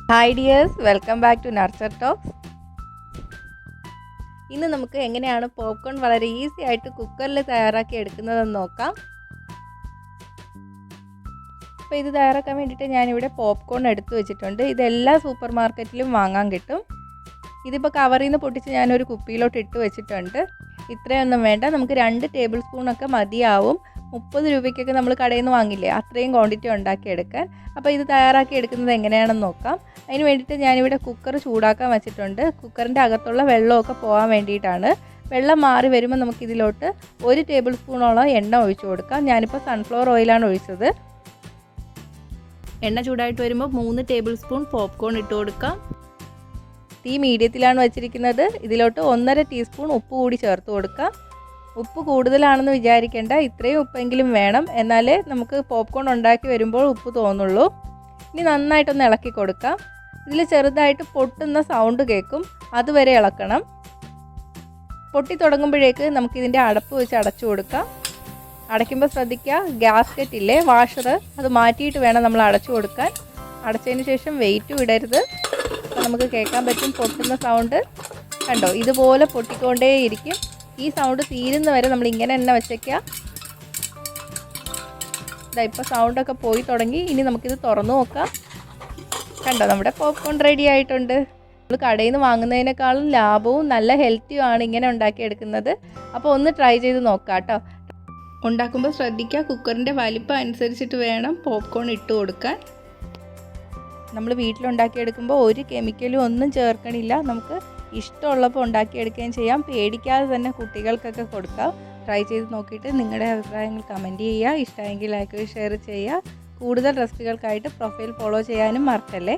Hi dears, welcome back to nurture talks. ഇന്ന് നമുക്ക് എങ്ങനെയാണ് പോപ്കോൺ വളരെ ഈസി ആയിട്ട് കുക്കറിൽ തയ്യാറാക്കി എടുക്കുന്നതെന്ന് നോക്കാം. അപ്പോൾ ഇത് തയ്യാറാക്കാൻ വേണ്ടിയിട്ട് ഞാനിവിടെ പോപ്കോൺ എടുത്തു വെച്ചിട്ടുണ്ട്. ഇതെല്ലാ സൂപ്പർ മാർക്കറ്റിലും വാങ്ങാൻ കിട്ടും. ഇതിപ്പോൾ കവറിൽ നിന്ന് പൊട്ടിച്ച് ഞാനൊരു കുപ്പിയിലോട്ട് ഇട്ട് വെച്ചിട്ടുണ്ട്. ഇത്രയൊന്നും വേണ്ട, നമുക്ക് 2 ടേബിൾ സ്പൂണൊക്കെ മതിയാവും. 30 രൂപയ്ക്കൊക്കെ നമ്മൾ കടയിൽ നിന്ന് വാങ്ങില്ലേ, അത്രയും ക്വാണ്ടിറ്റി ഉണ്ടാക്കിയെടുക്കാൻ. അപ്പോൾ ഇത് തയ്യാറാക്കി എടുക്കുന്നത് എങ്ങനെയാണെന്ന് നോക്കാം. അതിന് വേണ്ടിയിട്ട് ഞാനിവിടെ കുക്കർ ചൂടാക്കാൻ വെച്ചിട്ടുണ്ട്. കുക്കറിൻ്റെ അകത്തുള്ള വെള്ളമൊക്കെ പോകാൻ വേണ്ടിയിട്ടാണ്. വെള്ളം മാറി വരുമ്പോൾ നമുക്കിതിലോട്ട് 1 ടേബിൾ സ്പൂണോളം എണ്ണ ഒഴിച്ചു കൊടുക്കാം. ഞാനിപ്പോൾ സൺഫ്ലവർ ഓയിലാണ് ഒഴിച്ചത്. എണ്ണ ചൂടായിട്ട് വരുമ്പോൾ 3 ടേബിൾ സ്പൂൺ പോപ്കോൺ ഇട്ട് കൊടുക്കാം. തീ മീഡിയത്തിലാണ് വെച്ചിരിക്കുന്നത്. ഇതിലോട്ട് 1.5 ടീസ്പൂൺ ഉപ്പ് കൂടി ചേർത്ത് കൊടുക്കാം. ഉപ്പ് കൂടുതലാണെന്ന് വിചാരിക്കേണ്ട, ഇത്രയും ഉപ്പെങ്കിലും വേണം, എന്നാലേ നമുക്ക് പോപ്കോൺ ഉണ്ടാക്കി വരുമ്പോൾ ഉപ്പ് തോന്നുള്ളൂ. ഇനി നന്നായിട്ടൊന്ന് ഇളക്കി കൊടുക്കാം. ഇതിൽ ചെറുതായിട്ട് പൊട്ടുന്ന സൗണ്ട് കേൾക്കും, അതുവരെ ഇളക്കണം. പൊട്ടി തുടങ്ങുമ്പോഴേക്ക് നമുക്കിതിൻ്റെ അടപ്പ് വെച്ച് അടച്ചു കൊടുക്കാം. അടയ്ക്കുമ്പോൾ ശ്രദ്ധിക്കുക, ഗ്യാസ്കറ്റ് ഇല്ലേ, വാഷർ, അത് മാറ്റിയിട്ട് വേണം നമ്മൾ അടച്ചു കൊടുക്കാൻ. അടച്ചതിന് ശേഷം വെയിറ്റും ഇടരുത്. അപ്പോൾ നമുക്ക് കേൾക്കാൻ പറ്റും പൊട്ടുന്ന സൗണ്ട്. കണ്ടോ, ഇതുപോലെ പൊട്ടിക്കൊണ്ടേയിരിക്കും. ഈ സൗണ്ട് തീരുന്ന വരെ നമ്മൾ ഇങ്ങനെ തന്നെ വെച്ചേക്കുക. ഇപ്പോൾ സൗണ്ടൊക്കെ പോയി തുടങ്ങി. ഇനി നമുക്കിത് തുറന്നു നോക്കാം. കണ്ടോ, നമ്മുടെ പോപ്കോൺ റെഡി ആയിട്ടുണ്ട്. നമ്മൾ കടയിൽ നിന്ന് വാങ്ങുന്നതിനേക്കാളും ലാഭവും നല്ല ഹെൽത്തിയുമാണ് ഇങ്ങനെ ഉണ്ടാക്കിയെടുക്കുന്നത്. അപ്പോൾ ഒന്ന് ട്രൈ ചെയ്ത് നോക്കാം കേട്ടോ. ഉണ്ടാക്കുമ്പോൾ ശ്രദ്ധിക്കുക, കുക്കറിൻ്റെ വലിപ്പം അനുസരിച്ചിട്ട് വേണം പോപ്കോൺ ഇട്ട് കൊടുക്കാൻ. നമ്മൾ വീട്ടിലുണ്ടാക്കിയെടുക്കുമ്പോൾ ഒരു കെമിക്കലും ഒന്നും ചേർക്കണില്ല. നമുക്ക് ഇഷ്ടമുള്ളപ്പോൾ ഉണ്ടാക്കിയെടുക്കുകയും ചെയ്യാം. പേടിക്കാതെ തന്നെ കുട്ടികൾക്കൊക്കെ കൊടുക്കാം. ട്രൈ ചെയ്ത് നോക്കിയിട്ട് നിങ്ങളുടെ അഭിപ്രായങ്ങൾ കമൻറ്റ് ചെയ്യുക. ഇഷ്ടമെങ്കിൽ ലൈക്ക് ഷെയർ ചെയ്യുക. കൂടുതൽ റെസിപ്പികൾക്കായിട്ട് പ്രൊഫൈൽ ഫോളോ ചെയ്യാനും മറക്കല്ലേ.